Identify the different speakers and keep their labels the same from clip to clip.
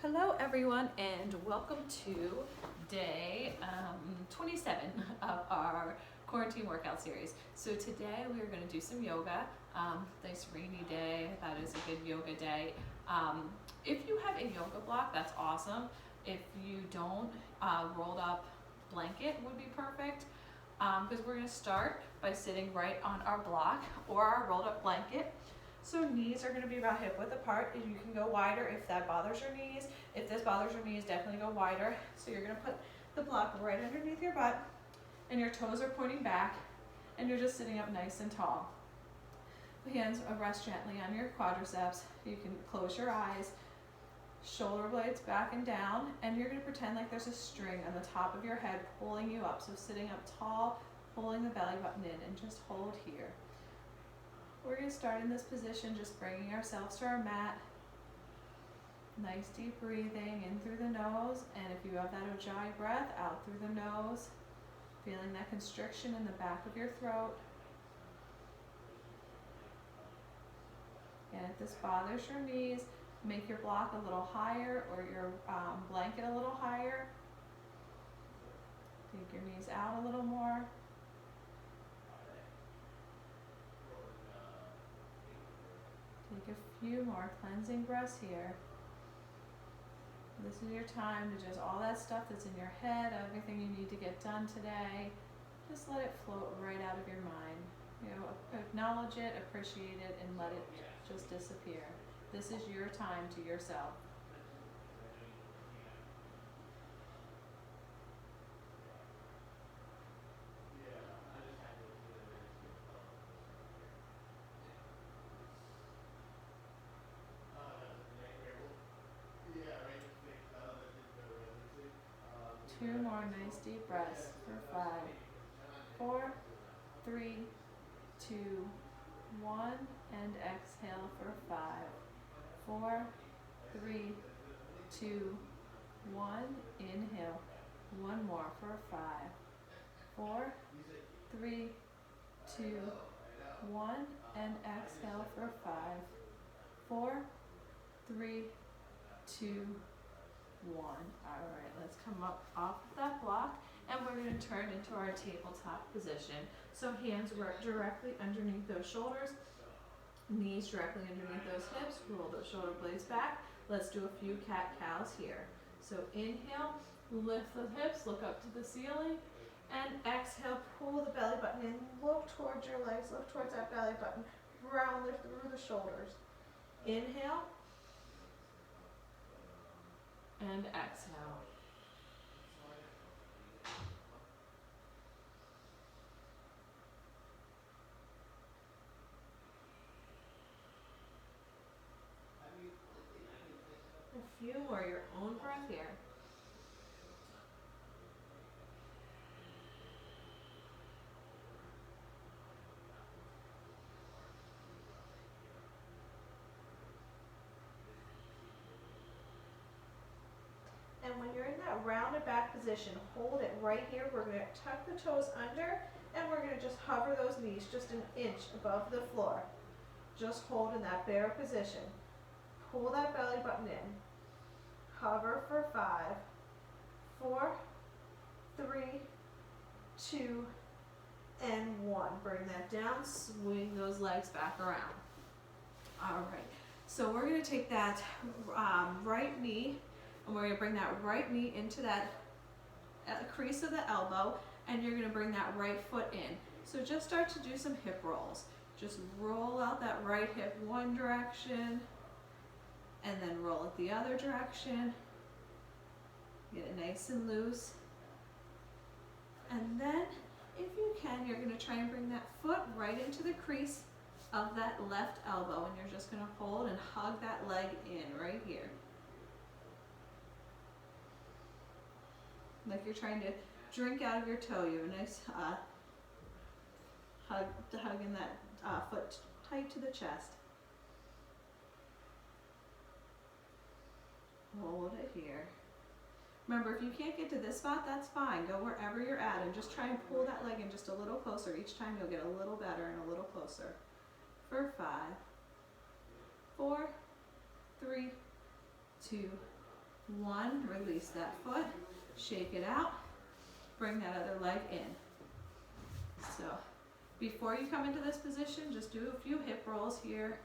Speaker 1: Hello everyone and welcome to day 27 of our quarantine workout series. So today we are going to do some yoga. Nice rainy day, I thought it was a good yoga day. If you have a yoga block, that's awesome. If you don't, rolled up blanket would be perfect, because we're going to start by sitting right on our block or our rolled up blanket. So knees are going to be about hip width apart. You can go wider if that bothers your knees. If this bothers your knees, definitely go wider. So you're going to put the block right underneath your butt and your toes are pointing back and you're just sitting up nice and tall. Hands rest gently on your quadriceps. You can close your eyes, shoulder blades back and down, and you're going to pretend like there's a string on the top of your head pulling you up. So sitting up tall, pulling the belly button in, and just hold here. We're going to start in this position, just bringing ourselves to our mat. Nice deep breathing in through the nose, and if you have that Ujjayi breath, out through the nose, feeling that constriction in the back of your throat. And if this bothers your knees, make your block a little higher or your blanket a little higher. Take your knees out a little more. Take a few more cleansing breaths here. This is your time to just, all that stuff that's in your head, everything you need to get done today, just let it float right out of your mind. You know, acknowledge it, appreciate it, and let it just disappear. This is your time to yourself. Two more nice deep breaths for 5, 4, 3, 2, 1, and exhale for 5, 4, 3, 2, 1, inhale. One more for 5, 4, 3, 2, 1, and exhale for 5, 4, 3, 2, 1. Alright, let's come up off of that block and we're going to turn into our tabletop position. So hands directly underneath those shoulders, knees directly underneath those hips, roll those shoulder blades back. Let's do a few cat-cows here. So inhale, lift the hips, look up to the ceiling, and exhale, pull the belly button in, look towards your legs, look towards that belly button, round through the shoulders. Inhale, and exhale. A few more, your own breath here. And when you're in that rounded back position, hold it right here. We're going to tuck the toes under and we're going to just hover those knees just an inch above the floor. Just hold in that bear position. Pull that belly button in. Hover for 5, 4, 3, 2, and 1. Bring that down, swing those legs back around. All right, so we're going to take that right knee and we're going to bring that right knee into that crease of the elbow, and you're going to bring that right foot in. So just start to do some hip rolls. Just roll out that right hip one direction and then roll it the other direction. Get it nice and loose. And then, if you can, you're going to try and bring that foot right into the crease of that left elbow, and you're just going to hold and hug that leg in right here. Like you're trying to drink out of your toe. You have a nice hugging that foot tight to the chest. Hold it here. Remember, if you can't get to this spot, that's fine. Go wherever you're at and just try and pull that leg in just a little closer. Each time you'll get a little better and a little closer. For 5, 4, 3, 2, 1, release that foot, shake it out, bring that other leg in. So before you come into this position, just do a few hip rolls here.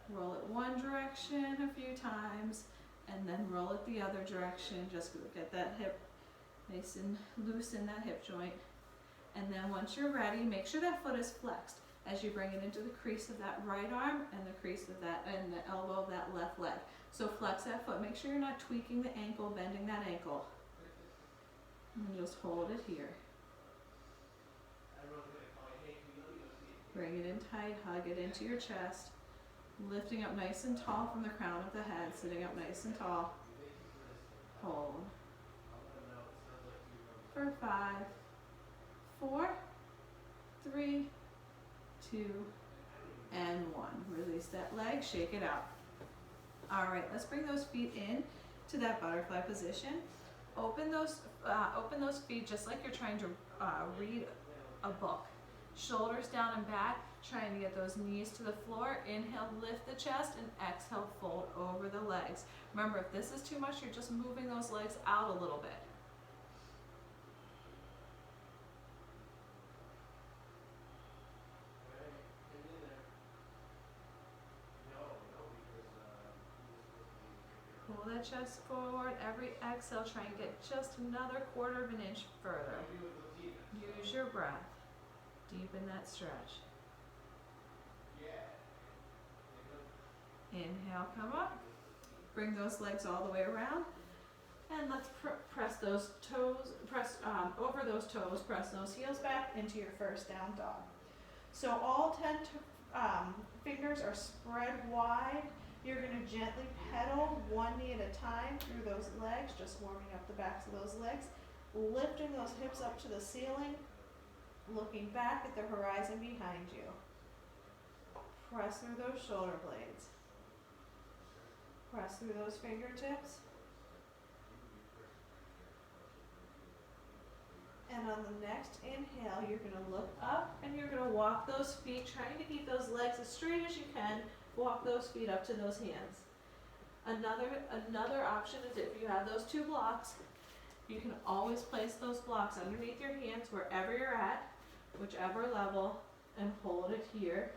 Speaker 1: Roll it one direction a few times, and then roll it the other direction. Just get that hip nice and loose in that hip joint. And then once you're ready, make sure that foot is flexed as you bring it into the crease of that right arm and the crease of that and the elbow of that left leg. So flex that foot. Make sure you're not tweaking the ankle, bending that ankle. And just hold it here. Bring it in tight, hug it into your chest. Lifting up nice and tall from the crown of the head, sitting up nice and tall. Hold. For 5, 4, 3, 2, and 1. Release that leg, shake it out. All right, let's bring those feet in to that butterfly position. Open those feet just like you're trying to read a book. Shoulders down and back, trying to get those knees to the floor. Inhale, lift the chest, and exhale, fold over the legs. Remember, if this is too much, you're just moving those legs out a little bit. Pull that chest forward. Every exhale, try and get just another 1/4 of an inch further. Use your breath. Deepen that stretch. Inhale, come up. Bring those legs all the way around. And let's press those toes, over those toes, press those heels back into your first down dog. So all 10 fingers are spread wide. You're going to gently pedal one knee at a time through those legs, just warming up the backs of those legs. Lifting those hips up to the ceiling. Looking back at the horizon behind you. Press through those shoulder blades. Press through those fingertips. And on the next inhale, you're going to look up and you're going to walk those feet, trying to keep those legs as straight as you can. Walk those feet up to those hands. Another option is if you have those 2 blocks, you can always place those blocks underneath your hands wherever you're at, whichever level, and hold it here.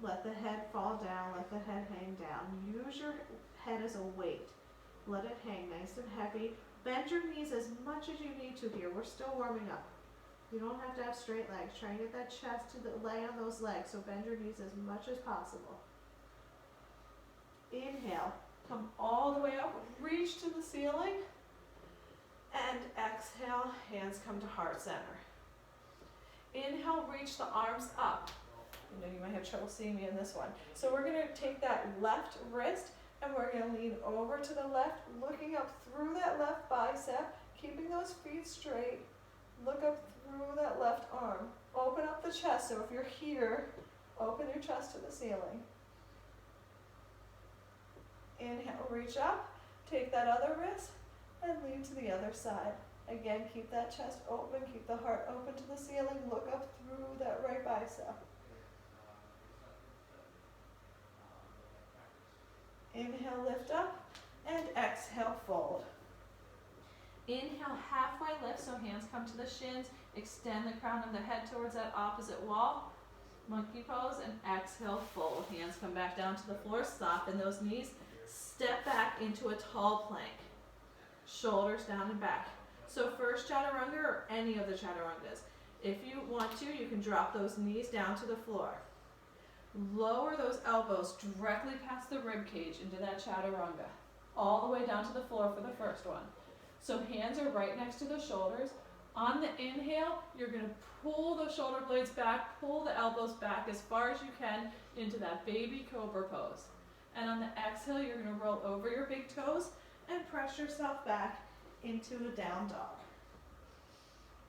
Speaker 1: Let the head fall down, let the head hang down. Use your head as a weight. Let it hang nice and heavy. Bend your knees as much as you need to here. We're still warming up. You don't have to have straight legs. Try and get that chest to lay on those legs, so bend your knees as much as possible. Inhale, come all the way up, reach to the ceiling, and exhale, hands come to heart center. Inhale, reach the arms up. You know, you might have trouble seeing me in this one. So we're going to take that left wrist and we're going to lean over to the left, looking up through that left bicep, keeping those feet straight. Look up through that left arm. Open up the chest. So if you're here, open your chest to the ceiling. Inhale, reach up, take that other wrist and lean to the other side. Again, keep that chest open, keep the heart open to the ceiling, look up through that right bicep. Inhale, lift up, and exhale, fold. Inhale, halfway lift, so hands come to the shins, extend the crown of the head towards that opposite wall, monkey pose, and exhale, fold. Hands come back down to the floor, soften those knees, step back into a tall plank. Shoulders down and back. So first chaturanga or any of the chaturangas. If you want to, you can drop those knees down to the floor. Lower those elbows directly past the rib cage into that chaturanga. All the way down to the floor for the first one. So hands are right next to the shoulders. On the inhale, you're going to pull the shoulder blades back, pull the elbows back as far as you can into that baby cobra pose. And on the exhale, you're going to roll over your big toes and press yourself back into a down dog.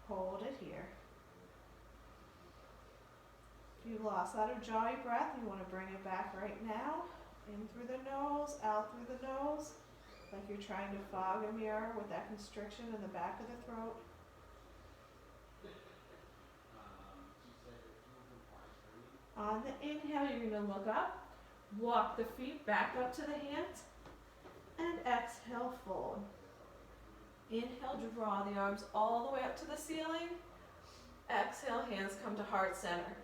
Speaker 1: Hold it here. If you lost that Ujjayi breath, you want to bring it back right now. In through the nose, out through the nose. Like you're trying to fog a mirror with that constriction in the back of the throat. On the inhale, you're going to look up, walk the feet back up to the hands, and exhale. Inhale, draw the arms all the way up to the ceiling. Exhale, hands come to heart center.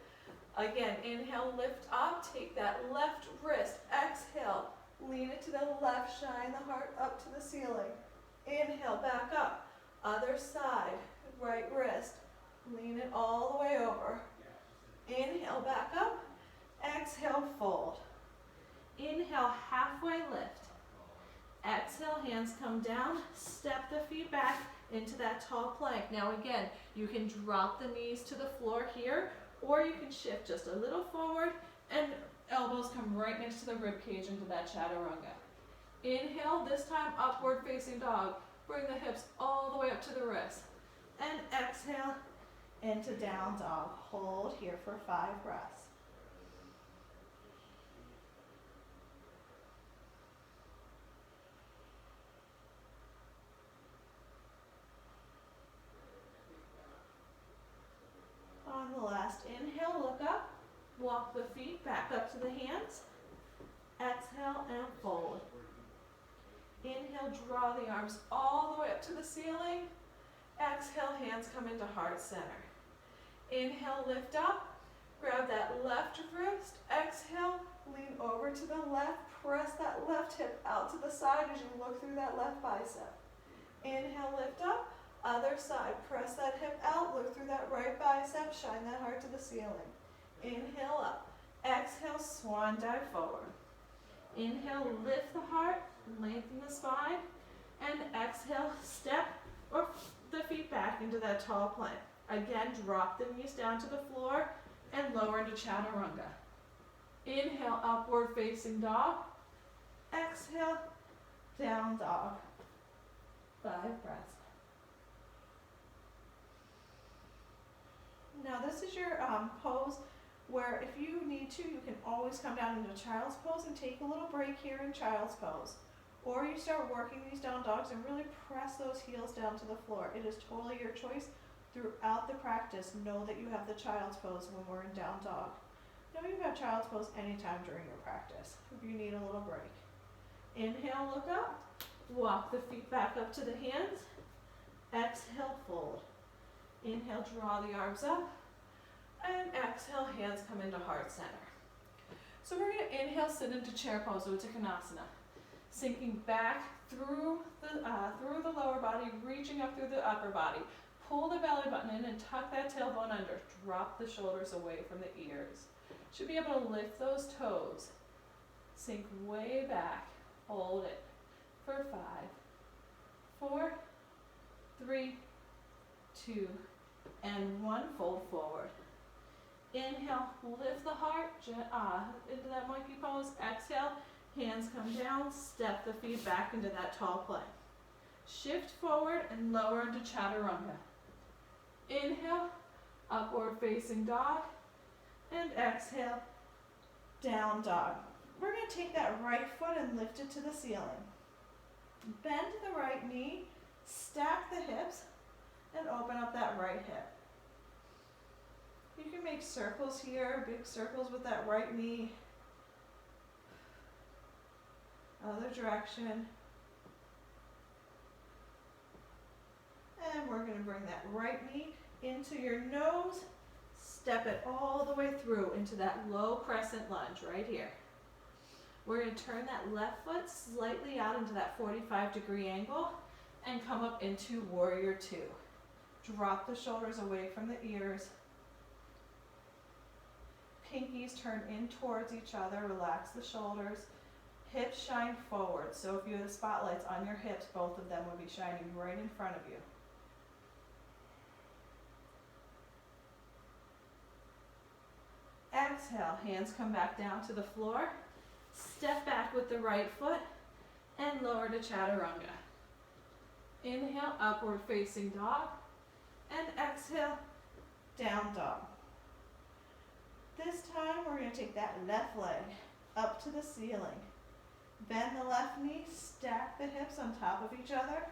Speaker 1: Again, inhale, lift up, take that left wrist. Exhale, lean it to the left, shine the heart up to the ceiling. Inhale, back up. Other side, right wrist. Lean it all the way over. Inhale, back up. Exhale, fold. Inhale, halfway lift. Exhale, hands come down. Step the feet back into that tall plank. Now again, you can drop the knees to the floor here, or you can shift just a little forward and elbows come right next to the rib cage into that chaturanga. Inhale, this time upward facing dog. Bring the hips all the way up to the wrist. And exhale into down dog. Hold here for 5 breaths. On the last inhale, look up. Walk the feet back up to the hands. Exhale and fold. Inhale, draw the arms all the way up to the ceiling. Exhale, hands come into heart center. Inhale, lift up. Grab that left wrist. Exhale, lean over to the left. Press that left hip out to the side as you look through that left bicep. Inhale, lift up. Other side, press that hip out. Look through that right bicep. Shine that heart to the ceiling. Inhale up. Exhale, swan dive forward. Inhale, lift the heart. Lengthen the spine, and exhale, step or the feet back into that tall plank. Again, drop the knees down to the floor and lower into chaturanga. Inhale, upward facing dog. Exhale, down dog. 5 breaths. Now this is your pose where if you need to, you can always come down into child's pose and take a little break here in child's pose. Or you start working these down dogs and really press those heels down to the floor. It is totally your choice. Throughout the practice, know that you have the child's pose when we're in down dog. Know you have child's pose anytime during your practice if you need a little break. Inhale, look up. Walk the feet back up to the hands. Exhale, fold. Inhale, draw the arms up. And exhale, hands come into heart center. So we're going to inhale, sit into chair pose, Uttanasana. Sinking back through the lower body, reaching up through the upper body. Pull the belly button in and tuck that tailbone under. Drop the shoulders away from the ears. Should be able to lift those toes. Sink way back. Hold it for 5, 4, 3, 2, and 1. Fold forward. Inhale, lift the heart into that monkey pose. Exhale. Hands come down, step the feet back into that tall plank. Shift forward and lower into chaturanga. Inhale, upward facing dog, and exhale, down dog. We're going to take that right foot and lift it to the ceiling. Bend the right knee, stack the hips, and open up that right hip. You can make circles here, big circles with that right knee. Other direction. And we're going to bring that right knee into your nose. Step it all the way through into that low crescent lunge right here. We're going to turn that left foot slightly out into that 45-degree angle and come up into warrior 2. Drop the shoulders away from the ears. Pinkies turn in towards each other. Relax the shoulders. Hips shine forward, so if you have the spotlights on your hips, both of them will be shining right in front of you. Exhale, hands come back down to the floor. Step back with the right foot and lower to chaturanga. Inhale, upward facing dog, and exhale, down dog. This time we're going to take that left leg up to the ceiling. Bend the left knee, stack the hips on top of each other,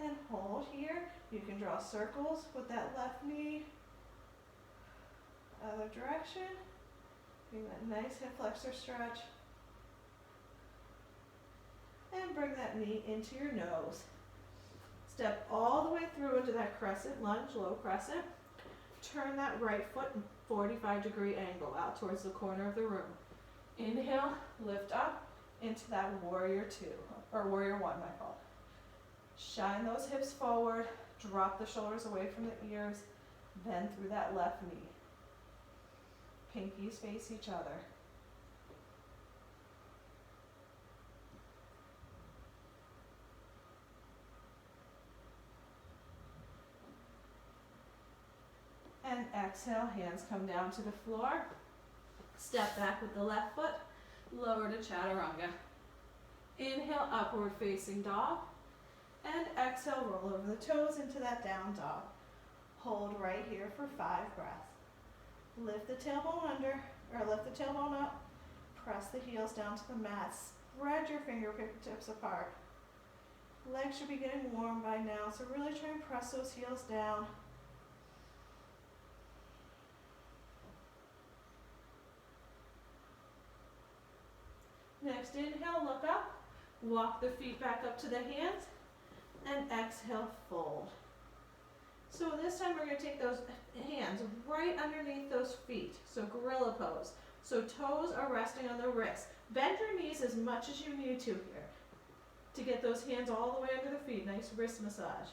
Speaker 1: and hold here. You can draw circles with that left knee. Other direction. Bring that nice hip flexor stretch. And bring that knee into your nose.
Speaker 2: Step all the way through into that crescent lunge, low crescent. Turn that right foot 45-degree angle out towards the corner of the room. Inhale, lift up into that warrior two, or warrior one, my fault. Shine those hips forward, drop the shoulders away from the ears, bend through that left knee. Pinkies face each other. And exhale, hands come down to the floor. Step back with the left foot, lower to chaturanga. Inhale, upward facing dog. And exhale, roll over the toes into that down dog. Hold right here for 5 breaths. Lift the tailbone under, or lift the tailbone up. Press the heels down to the mat. Spread your fingertips apart. Legs should be getting warm by now, so really try and press those heels down. Next inhale, look up. Walk the feet back up to the hands. And exhale, fold. So this time we're going to take those hands right underneath those feet. So gorilla pose. So toes are resting on the wrists. Bend your knees as much as you need to here to get those hands all the way under the feet. Nice wrist massage.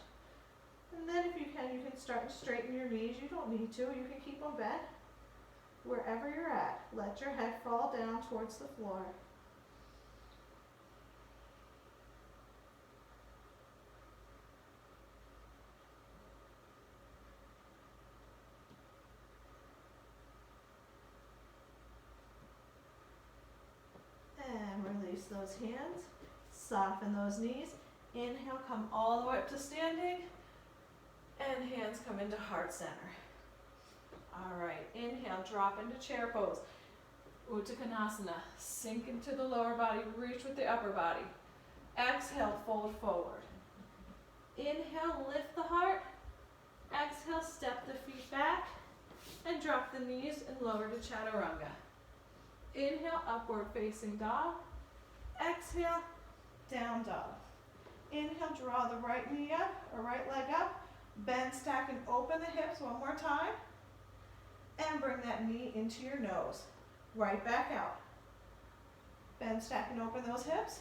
Speaker 2: And then if you can start to straighten your knees. You don't need to. You can keep them bent wherever you're at. Let your head fall down towards the floor. And release those hands. Soften those knees. Inhale, come all the way up to standing. And hands come into heart center. All right, inhale, drop into chair pose. Uttanasana, sink into the lower body, reach with the upper body. Exhale, fold forward. Inhale, lift the heart. Exhale, step the feet back and drop the knees and lower to chaturanga. Inhale, upward facing dog. Exhale, down dog. Inhale, draw the right knee up or right leg up. Bend, stack, and open the hips one more time. And bring that knee into your nose. Right back out. Bend, stack, and open those hips.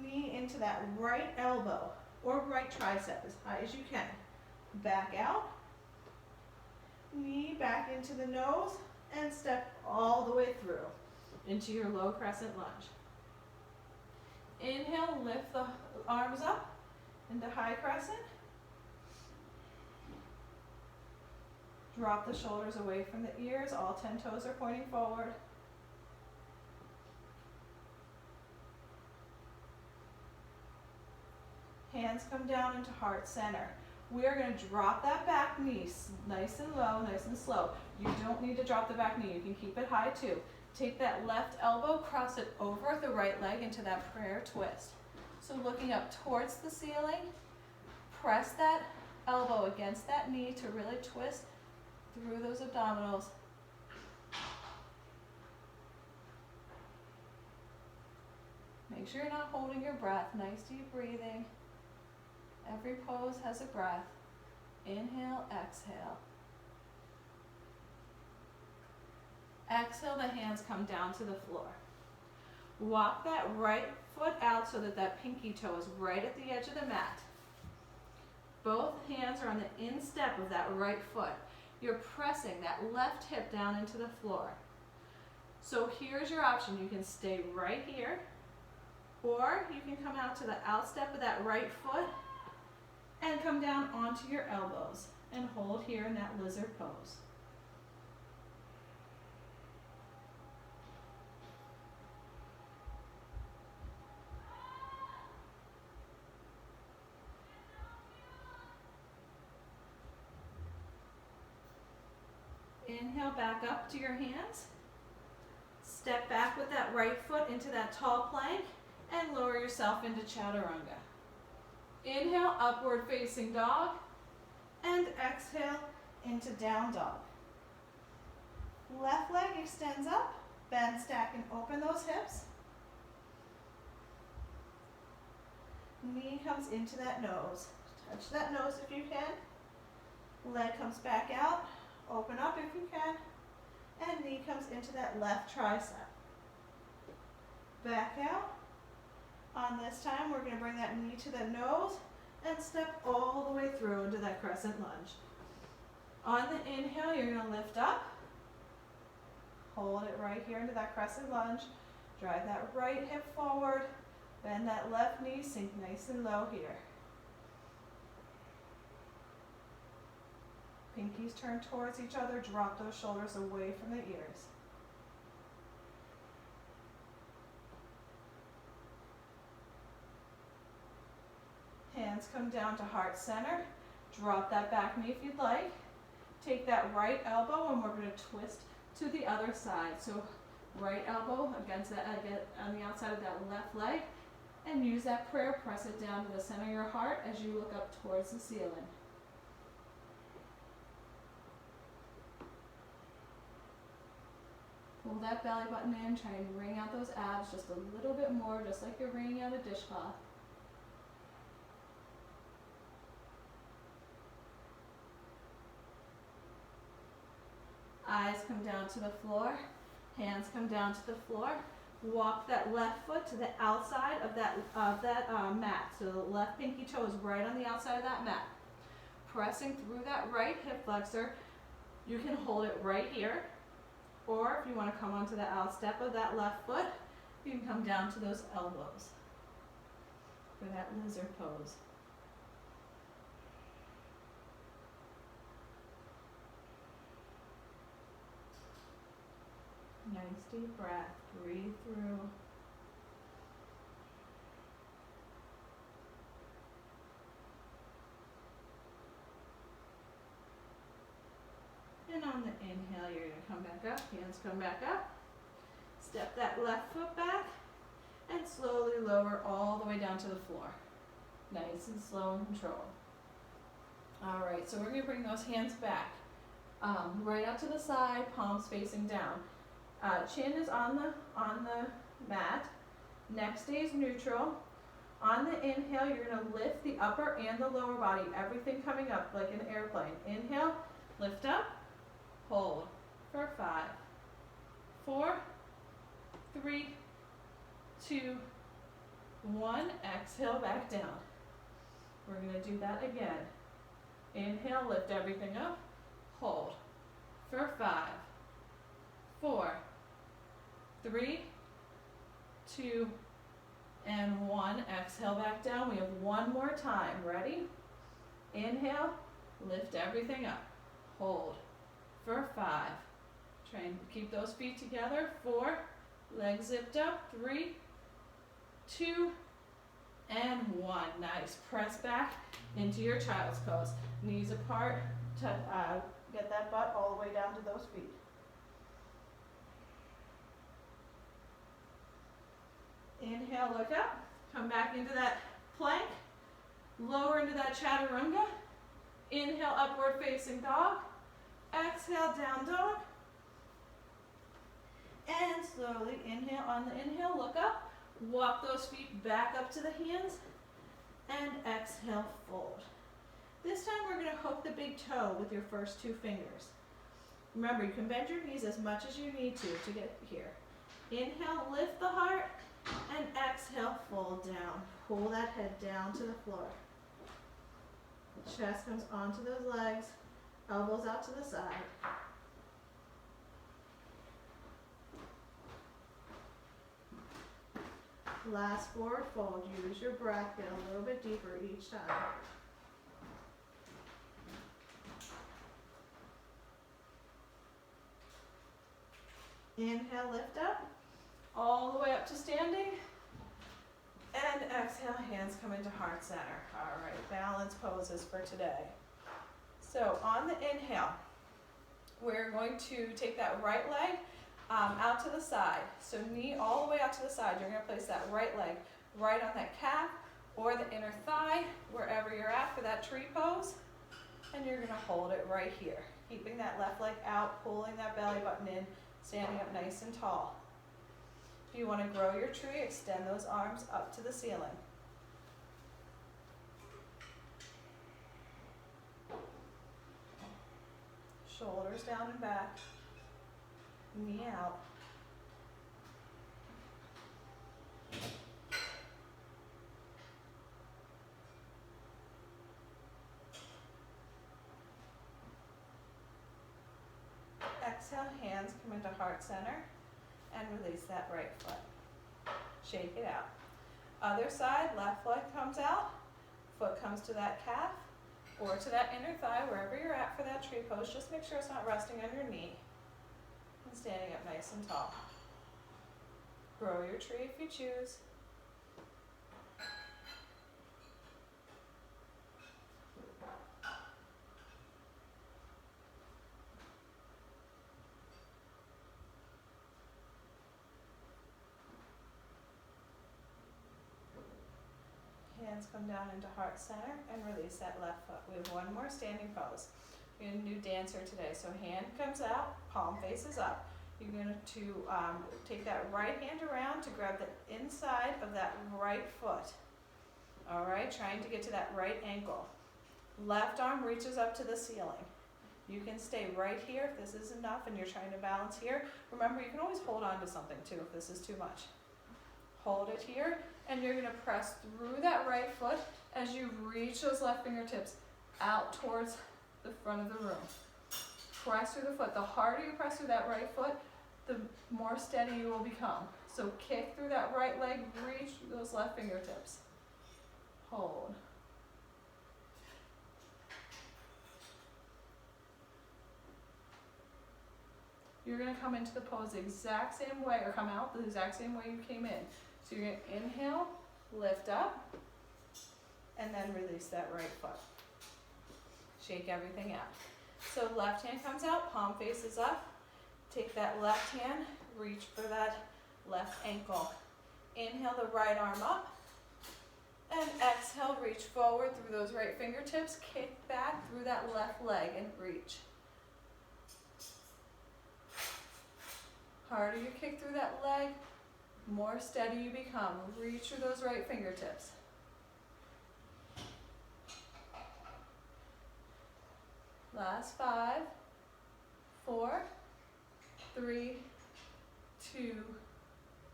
Speaker 2: Knee into that right elbow or right tricep as high as you can. Back out. Knee back into the nose and step all the way through into your low crescent lunge. Inhale, lift the arms up into high crescent. Drop the shoulders away from the ears. All 10 toes are pointing forward. Hands come down into heart center. We are going to drop that back knee nice and low, nice and slow. You don't need to drop the back knee. You can keep it high too. Take that left elbow, cross it over the right leg into that prayer twist. So looking up towards the ceiling, press that elbow against that knee to really twist through those abdominals. Make sure you're not holding your breath. Nice deep breathing. Every pose has a breath. Inhale, exhale. Exhale, the hands come down to the floor. Walk that right foot out so that that pinky toe is right at the edge of the mat. Both hands are on the instep of that right foot. You're pressing that left hip down into the floor. So here's your option. You can stay right here, or you can come out to the outstep of that right foot and come down onto your elbows and hold here in that lizard pose. Inhale, back up to your hands. Step back with that right foot into that tall plank and lower yourself into chaturanga. Inhale, upward facing dog, and exhale into down dog. Left leg extends up, bend, stack, and open those hips. Knee comes into that nose. Touch that nose if you can. Leg comes back out. Open up if you can. And knee comes into that left tricep. Back out. On this time, we're going to bring that knee to the nose and step all the way through into that crescent lunge. On the inhale, you're going to lift up. Hold it right here into that crescent lunge. Drive that right hip forward. Bend that left knee, sink nice and low here. Pinkies turn towards each other. Drop those shoulders away from the ears. Hands come down to heart center. Drop that back knee if you'd like. Take that right elbow and we're going to twist to the other side. So right elbow against that, on the outside of that left leg, and use that prayer. Press it down to the center of your heart as you look up towards the ceiling. Pull that belly button in. Try and wring out those abs just a little bit more, just like you're wringing out a dishcloth. Eyes come down to the floor, hands come down to the floor. Walk that left foot to the outside of that mat. So the left pinky toe is right on the outside of that mat. Pressing through that right hip flexor, you can hold it right here. Or if you want to come onto the outstep of that left foot, you can come down to those elbows for that lizard pose. Nice deep breath. Breathe through. And on the inhale, you're going to come back up. Hands come back up. Step that left foot back and slowly lower all the way down to the floor. Nice and slow and controlled. All right, so we're going to bring those hands back. Right out to the side, palms facing down. Chin is on the mat. Neck stays neutral. On the inhale, you're going to lift the upper and the lower body, everything coming up like an airplane. Inhale, lift up, hold for 5, 4, 3, 2, 1. Exhale, back down. We're going to do that again. Inhale, lift everything up, hold for 5, 4, 3, 2, and 1. Exhale back down. We have one more time. Ready? Inhale, lift everything up. Hold for 5. Try and keep those feet together. 4, legs zipped up. 3, 2, and 1. Nice. Press back into your child's pose. Knees apart to get that butt all the way down to those feet. Inhale, look up, come back into that plank, lower into that chaturanga. Inhale, upward facing dog. Exhale, down dog. And slowly inhale, on the inhale, look up. Walk those feet back up to the hands. And exhale, fold. This time we're going to hook the big toe with your first 2 fingers. Remember, you can bend your knees as much as you need to get here. Inhale, lift the heart. And exhale, fold down. Pull that head down to the floor. Chest comes onto those legs. Elbows out to the side. Last forward fold. Use your breath. Get a little bit deeper each time. Inhale, lift up. All the way up to standing. And exhale, hands come into heart center. All right, balance poses for today. So on the inhale, we're going to take that right leg out to the side. So knee all the way out to the side. You're going to place that right leg right on that calf or the inner thigh, wherever you're at for that tree pose. And you're going to hold it right here. Keeping that left leg out, pulling that belly button in, standing up nice and tall. If you want to grow your tree, extend those arms up to the ceiling. Shoulders down and back. Knee out. Exhale, hands come into heart center and release that right foot. Shake it out. Other side, left leg comes out, foot comes to that calf or to that inner thigh, wherever you're at for that tree pose. Just make sure it's not resting on your knee. And standing up nice and tall. Grow your tree if you choose. Hands come down into heart center and release that left foot. We have one more standing pose. We're going to do dancer today. So hand comes out, palm faces up. You're going to take that right hand around to grab the inside of that right foot. All right, trying to get to that right ankle. Left arm reaches up to the ceiling. You can stay right here if this is enough and you're trying to balance here. Remember, you can always hold on to something too if this is too much. Hold it here, and you're going to press through that right foot as you reach those left fingertips out towards the front of the room. Press through the foot. The harder you press through that right foot, the more steady you will become. So kick through that right leg, reach through those left fingertips. Hold. You're going to come into the pose the exact same way, or come out the exact same way you came in. So you're going to inhale, lift up, and then release that right foot. Shake everything out. So left hand comes out, palm faces up. Take that left hand, reach for that left ankle. Inhale the right arm up, and exhale, reach forward through those right fingertips, kick back through that left leg and reach. Harder you kick through that leg, more steady you become. Reach through those right fingertips. Last 5, 4, 3, 2,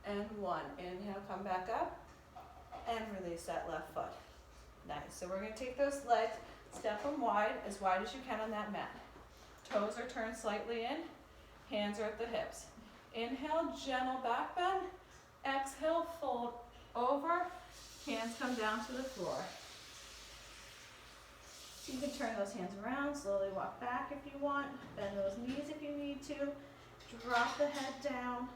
Speaker 2: and 1. Inhale, come back up, and release that left foot. Nice. So we're going to take those legs, step them wide as you can on that mat. Toes are turned slightly in, hands are at the hips. Inhale, gentle back bend. Exhale, fold over. Hands come down to the floor. You can turn those hands around, slowly walk back if you want. Bend those knees if you need to. Drop the head down.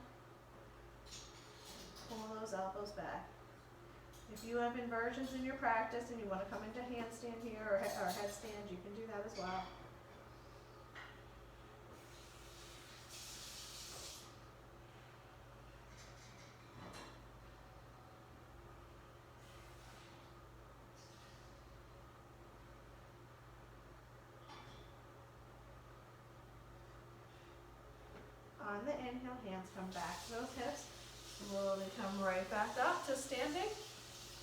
Speaker 2: Pull those elbows back. If you have inversions in your practice and you want to come into handstand here or headstand, you can do that as well. On the inhale, hands come back to those hips. Slowly come right back up to standing.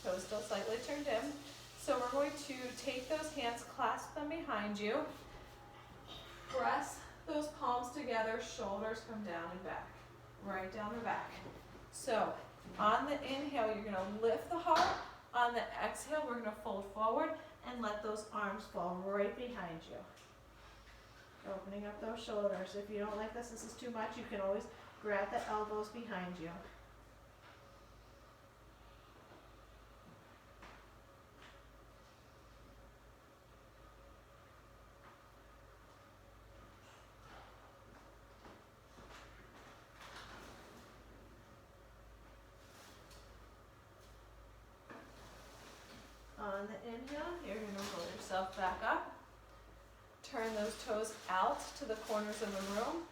Speaker 2: Toes still slightly turned in. So we're going to take those hands, clasp them behind you. Press those palms together, shoulders come down and back. Right down the back. So on the inhale, you're going to lift the heart. On the exhale, we're going to fold forward and let those arms fall right behind you. Opening up those shoulders. If you don't like this is too much, you can always grab the elbows behind you. On the inhale, you're going to roll yourself back up. Turn those toes out to the corners of the room.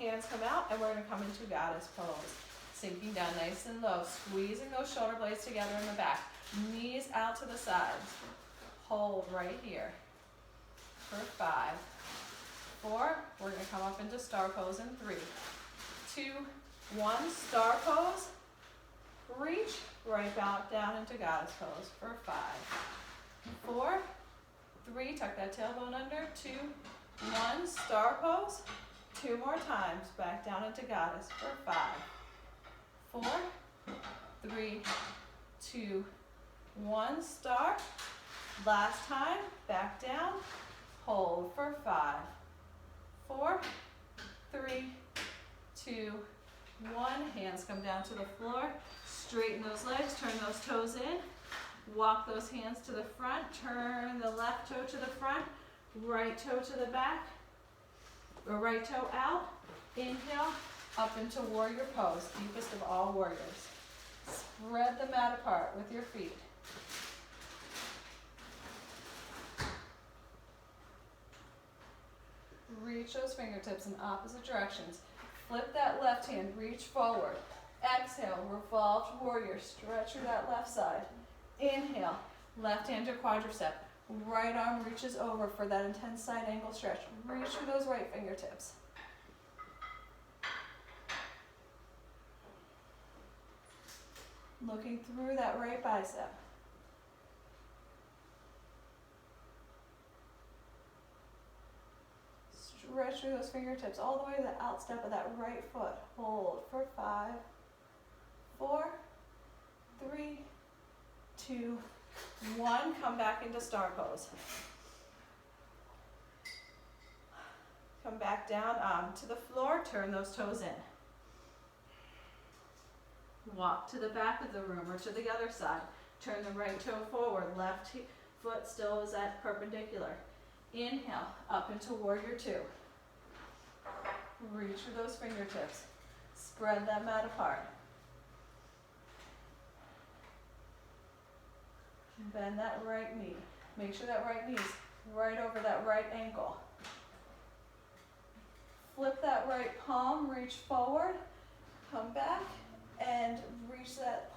Speaker 2: Hands come out, and we're going to come into goddess pose. Sinking down nice and low, squeezing those shoulder blades together in the back. Knees out to the sides. Hold right here for 5, 4. We're going to come up into star pose in 3, 2, 1. Star pose. Reach right back down into goddess pose for 5, 4, 3. Tuck that tailbone under. 2, 1, star pose. 2 more times, back down into goddess for 5, 4, 3, 2, 1, star. Last time, back down, hold for 5, 4, 3, 2, 1. Hands come down to the floor. Straighten those legs, turn those toes in. Walk those hands to the front, turn the left toe to the front, right toe to the back, or right toe out. Inhale, up into warrior pose, deepest of all warriors. Spread the mat apart with your feet. Reach those fingertips in opposite directions. Flip that left hand, reach forward. Exhale, revolved warrior, stretch through that left side. Inhale, left hand to quadricep. Right arm reaches over for that intense side angle stretch. Reach through those right fingertips. Looking through that right bicep. Stretch through those fingertips all the way to the outstep of that right foot. Hold for 5, 4, 3, 2, 1. Come back into star pose. Come back down to the floor. Turn those toes in. Walk to the back of the room or to the other side. Turn the right toe forward. Left foot still is at perpendicular. Inhale, up into warrior 2. Reach for those fingertips. Spread that mat apart. Bend that right knee. Make sure that right knee's right over that right ankle. Flip that right palm, reach forward, come back, and reach that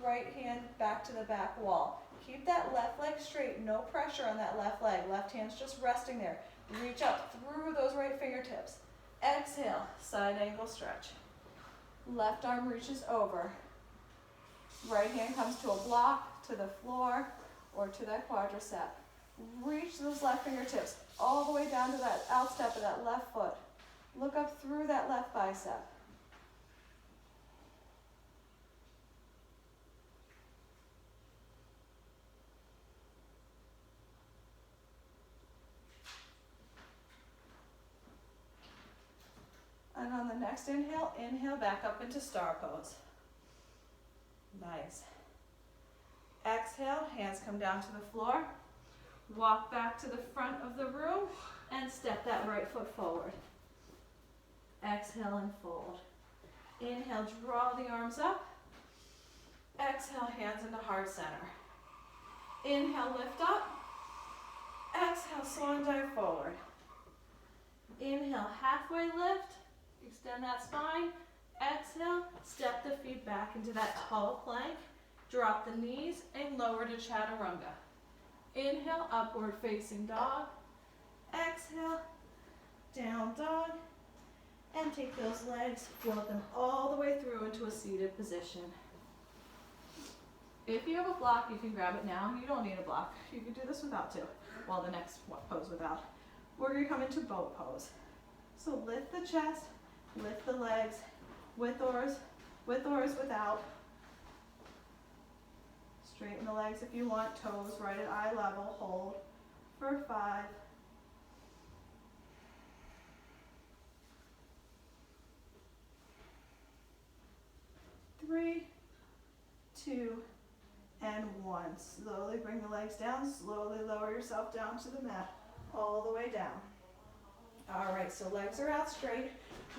Speaker 2: right hand back to the back wall. Keep that left leg straight, no pressure on that left leg. Left hand's just resting there. Reach up through those right fingertips. Exhale, side angle stretch. Left arm reaches over. Right hand comes to a block, to the floor, or to that quadricep. Reach those left fingertips all the way down to that outstep of that left foot. Look up through that left bicep. And on the next inhale, inhale back up into star pose. Nice. Exhale, hands come down to the floor. Walk back to the front of the room and step that right foot forward. Exhale and fold. Inhale, draw the arms up. Exhale, hands into heart center. Inhale, lift up. Exhale, swan dive forward. Inhale, halfway lift. Extend that spine. Exhale, step the feet back into that tall plank. Drop the knees and lower to chaturanga. Inhale, upward facing dog. Exhale, down dog. And take those legs, float them all the way through into a seated position. If you have a block, you can grab it now. You don't need a block. You can do this without too. Well, the next pose without. We're going to come into boat pose. So lift the chest, lift the legs, with or without. Straighten the legs if you want, toes right at eye level. Hold for 5. 3, 2, and 1. Slowly bring the legs down. Slowly lower yourself down to the mat. All the way down. All right, so legs are out straight.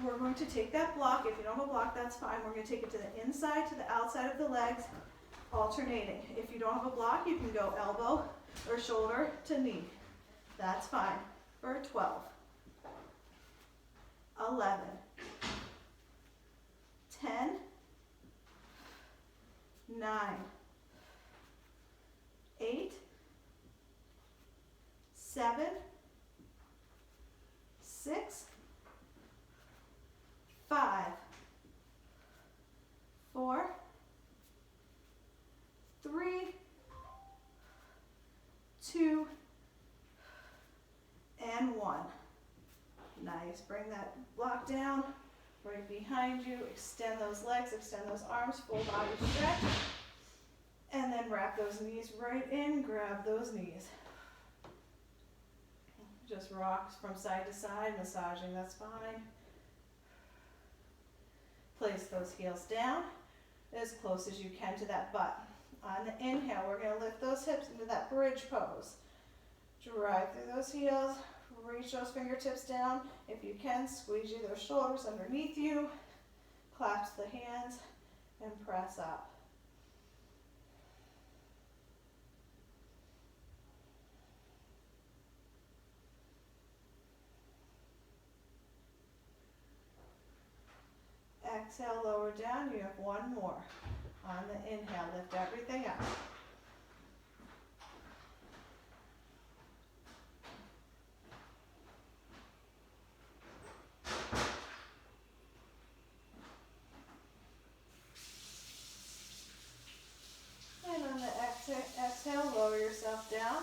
Speaker 2: We're going to take that block. If you don't have a block, that's fine. We're going to take it to the inside, to the outside of the legs, alternating. If you don't have a block, you can go elbow or shoulder to knee. That's fine. For 12, 11, 10, 9, 8, 7, 6, 5, 4, 3, 2, and 1. Nice, bring that block down, right behind you, extend those legs, extend those arms, full body stretch, and then wrap those knees right in, grab those knees. Just rocks from side to side, massaging that spine. Place those heels down as close as you can to that butt. On the inhale, we're going to lift those hips into that bridge pose. Drive through those heels, reach those fingertips down. If you can, squeeze those shoulders underneath you, clasp the hands, and press up. Exhale, lower down. You have one more. On the inhale, lift everything up. And on the exhale, lower yourself down.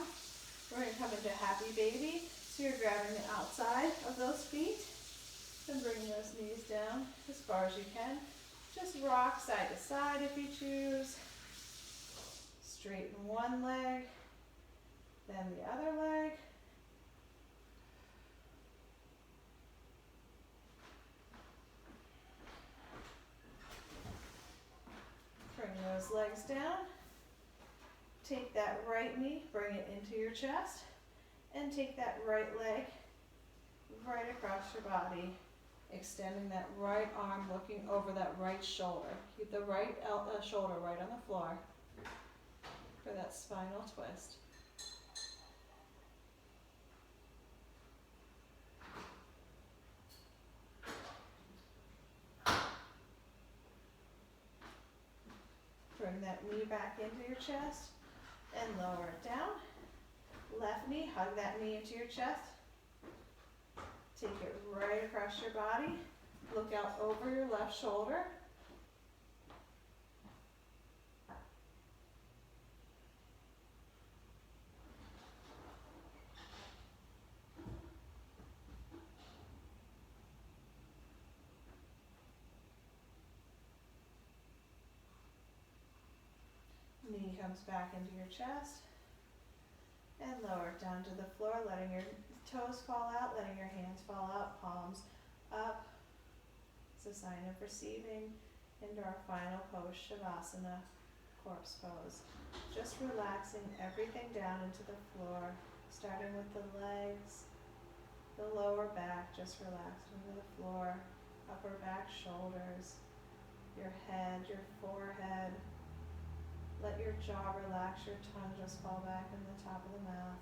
Speaker 2: We're going to come into happy baby. So you're grabbing the outside of those feet and bringing those knees down as far as you can. Just rock side to side if you choose. Straighten one leg, then the other leg. Bring those legs down. Take that right knee, bring it into your chest, and take that right leg right across your body, extending that right arm, looking over that right shoulder. Keep the right shoulder right on the floor for that spinal twist. Bring that knee back into your chest and lower it down. Left knee, hug that knee into your chest. Take it right across your body. Look out over your left shoulder. Knee comes back into your chest. And lower it down to the floor, letting your toes fall out, letting your hands fall out, palms up. It's a sign of receiving into our final pose, Shavasana, corpse pose. Just relaxing everything down into the floor, starting with the legs, the lower back, just relaxing into the floor, upper back, shoulders, your head, your forehead. Let your jaw relax, your tongue just fall back in the top of the mouth.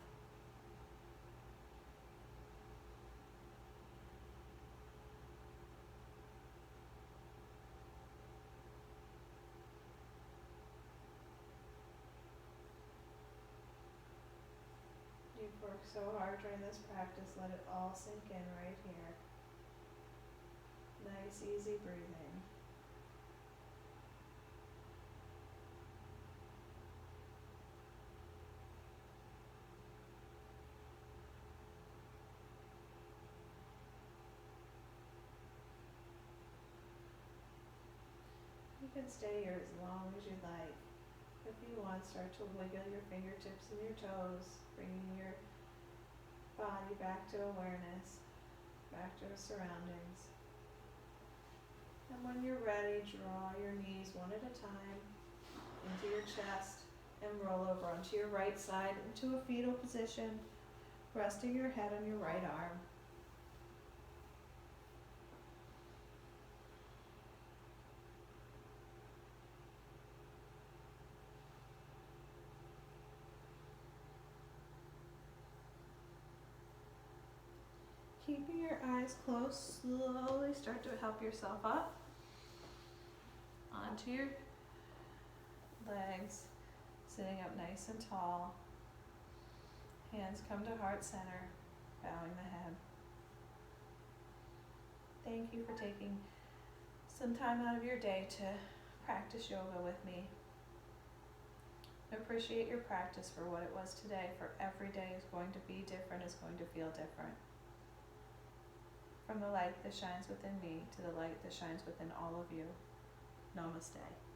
Speaker 2: You've worked so hard during this practice, let it all sink in right here. Nice, easy breathing. You can stay here as long as you like. If you want, start to wiggle your fingertips and your toes, bringing your body back to awareness, back to the surroundings. And when you're ready, draw your knees one at a time into your chest and roll over onto your right side into a fetal position, resting your head on your right arm. Keeping your eyes closed, slowly start to help yourself up onto your legs, sitting up nice and tall. Hands come to heart center, bowing the head. Thank you for taking some time out of your day to practice yoga with me. Appreciate your practice for what it was today, for every day is going to be different, is going to feel different. from the light that shines within me to the light that shines within all of you. Namaste.